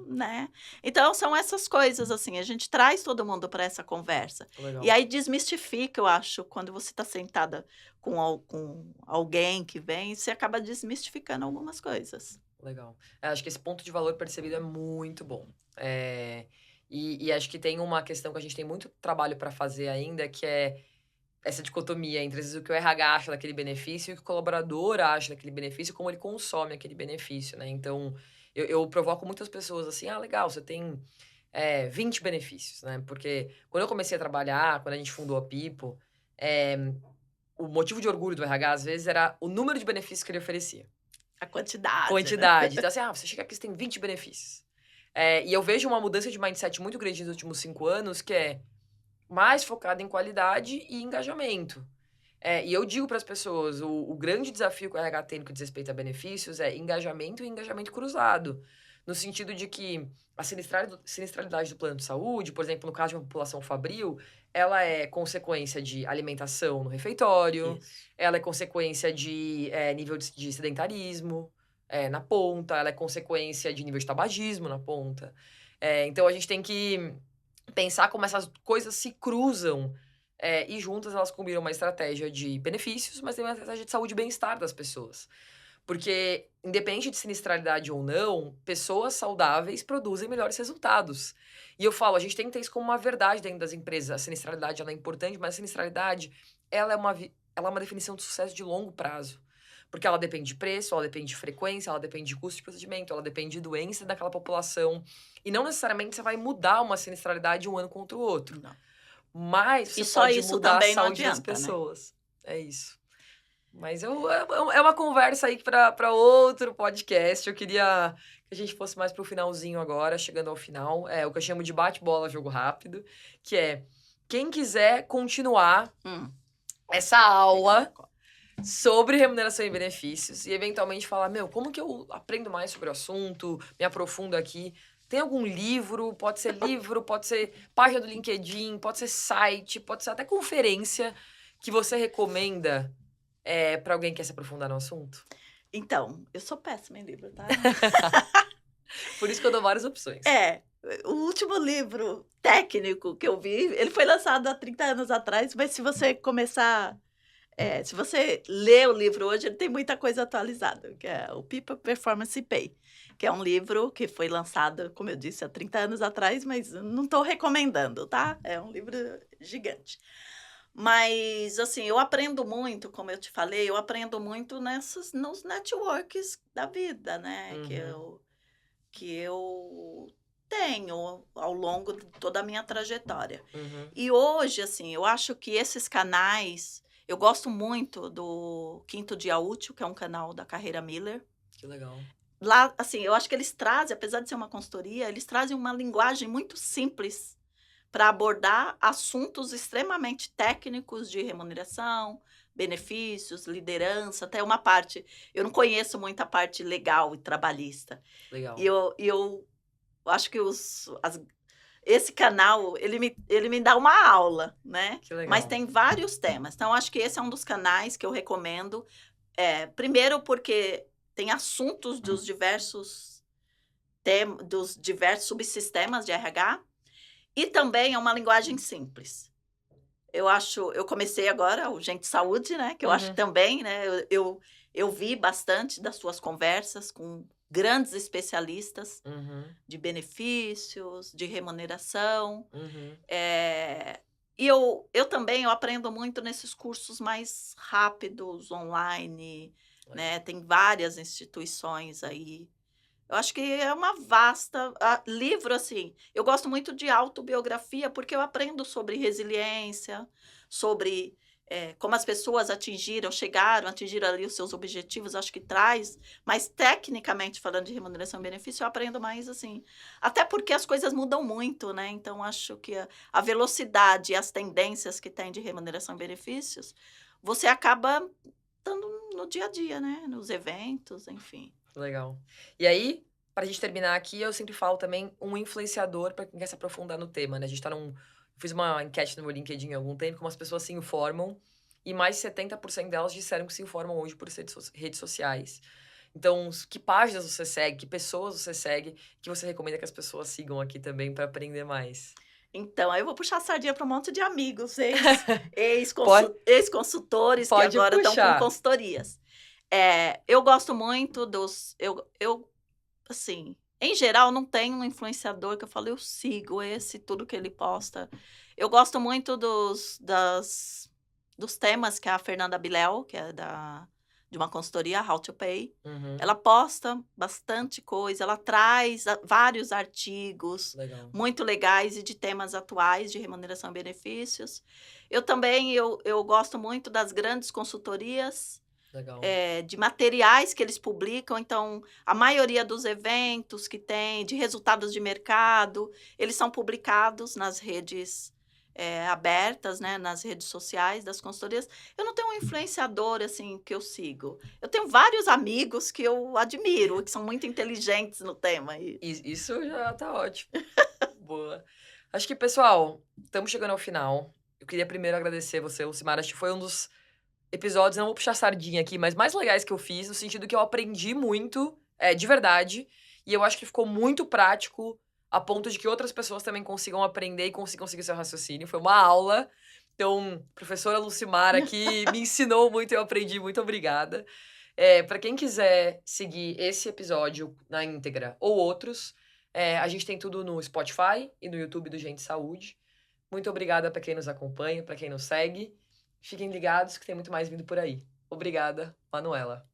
né? Então, são essas coisas, assim, a gente traz todo mundo para essa conversa. Legal. E aí desmistifica, eu acho, quando você está sentada com alguém que vem, você acaba desmistificando algumas coisas. Legal. Acho que esse ponto de valor percebido é muito bom. E acho que tem uma questão que a gente tem muito trabalho para fazer ainda, que é essa dicotomia entre, às vezes, o que o RH acha daquele benefício e o que o colaborador acha daquele benefício, como ele consome aquele benefício, né? Então, eu provoco muitas pessoas assim, legal, você tem 20 benefícios, né? Porque quando eu comecei a trabalhar, quando a gente fundou a Pipo, o motivo de orgulho do RH, às vezes, era o número de benefícios que ele oferecia. A quantidade. Quantidade. Então, assim, você chega aqui, você tem 20 benefícios. E eu vejo uma mudança de mindset muito grande nos últimos 5 anos, que é mais focada em qualidade e engajamento. E eu digo para as pessoas, o grande desafio que o RH tem no que diz respeito a benefícios é engajamento e engajamento cruzado. no sentido de que a sinistralidade do plano de saúde, por exemplo, no caso de uma população fabril, ela é consequência de alimentação no refeitório, Isso. ela é consequência de nível de sedentarismo na ponta, ela é consequência de nível de tabagismo na ponta. Então, a gente tem que pensar como essas coisas se cruzam e juntas elas combinam uma estratégia de benefícios, mas também uma estratégia de saúde e bem-estar das pessoas. Porque, independente de sinistralidade ou não, pessoas saudáveis produzem melhores resultados. E eu falo, a gente tem que ter isso como uma verdade dentro das empresas. A sinistralidade ela é importante, mas a sinistralidade ela é uma definição de sucesso de longo prazo. Porque ela depende de preço, ela depende de frequência, ela depende de custo de procedimento, ela depende de doença daquela população. E não necessariamente você vai mudar uma sinistralidade um ano contra o outro. Não. Mas você E só pode isso mudar a também não saúde das adianta, né? pessoas. É isso. Mas é uma conversa aí para outro podcast. Eu queria que a gente fosse mais pro finalzinho agora, chegando ao final. É o que eu chamo de bate-bola, jogo rápido. Que é, quem quiser continuar essa aula sobre remuneração e benefícios e eventualmente falar, como que eu aprendo mais sobre o assunto, me aprofundo aqui. Tem algum livro, pode ser página do LinkedIn, pode ser site, pode ser até conferência que você recomenda para alguém que quer se aprofundar no assunto? Então, eu sou péssima em livro, tá? Por isso que eu dou várias opções. O último livro técnico que eu vi, ele foi lançado há 30 anos atrás, mas se você começar... se você lê o livro hoje, ele tem muita coisa atualizada, que é o People Performance Pay, que é um livro que foi lançado, como eu disse, há 30 anos atrás, mas não estou recomendando, tá? É um livro gigante. Mas, assim, eu aprendo muito, como eu te falei, eu aprendo muito nos networks da vida, né? Que eu tenho ao longo de toda a minha trajetória. E hoje, assim, eu acho que esses canais... Eu gosto muito do Quinto Dia Útil, que é um canal da Carreira Miller. Que legal. Lá, assim, eu acho que eles trazem, apesar de ser uma consultoria, eles trazem uma linguagem muito simples para abordar assuntos extremamente técnicos de remuneração, benefícios, liderança, até uma parte... Eu não conheço muito a parte legal e trabalhista. Legal. E eu acho que esse canal, ele me dá uma aula, né? Que legal. Mas tem vários temas. Então, acho que esse é um dos canais que eu recomendo. Primeiro, porque tem assuntos dos diversos subsistemas de RH. E também é uma linguagem simples. Eu comecei agora o Gente Saúde, né? Que eu acho que também, né? Eu vi bastante das suas conversas com grandes especialistas de benefícios, de remuneração. E eu também aprendo muito nesses cursos mais rápidos, online, né? Tem várias instituições aí. Eu acho que é uma vasta... livro, assim, eu gosto muito de autobiografia, porque eu aprendo sobre resiliência, sobre como as pessoas chegaram, atingiram ali os seus objetivos, acho que traz, mas tecnicamente falando de remuneração e benefício, eu aprendo mais, assim, até porque as coisas mudam muito, né? Então, acho que a velocidade e as tendências que tem de remuneração e benefícios, você acaba estando no dia a dia, né? Nos eventos, enfim. Legal. E aí, pra gente terminar aqui, eu sempre falo também um influenciador para quem quer se aprofundar no tema, né? A gente fiz uma enquete no meu LinkedIn há algum tempo, como as pessoas se informam, e mais de 70% delas disseram que se informam hoje por redes sociais. Então, que páginas você segue, que pessoas você segue, que você recomenda que as pessoas sigam aqui também para aprender mais? Então, aí eu vou puxar a sardinha para um monte de amigos, ex-consultores que agora estão com consultorias. Eu gosto muito assim, em geral, não tem um influenciador que eu falo, eu sigo tudo que ele posta. Eu gosto muito dos temas que a Fernanda Bilel, que é de uma consultoria, How to Pay, ela posta bastante coisa, ela traz vários artigos muito legais e de temas atuais de remuneração e benefícios. Eu também eu gosto muito das grandes consultorias, de materiais que eles publicam. Então, a maioria dos eventos que tem, de resultados de mercado, eles são publicados nas redes abertas, né, nas redes sociais das consultorias. Eu não tenho um influenciador, assim, que eu sigo. Eu tenho vários amigos que eu admiro, que são muito inteligentes no tema Isso já tá ótimo. Boa. Acho que, pessoal, estamos chegando ao final. Eu queria primeiro agradecer você, Lucimar. Acho que foi um dos episódios, não vou puxar sardinha aqui, mas mais legais que eu fiz, no sentido que eu aprendi muito, de verdade. E eu acho que ficou muito prático, a ponto de que outras pessoas também consigam aprender e consigam seguir seu raciocínio. Foi uma aula. Então, professora Lucimar aqui me ensinou muito e eu aprendi. Muito obrigada. Para quem quiser seguir esse episódio na íntegra ou outros, a gente tem tudo no Spotify e no YouTube do Gente Saúde. Muito obrigada para quem nos acompanha, para quem nos segue. Fiquem ligados que tem muito mais vindo por aí. Obrigada, Manuela.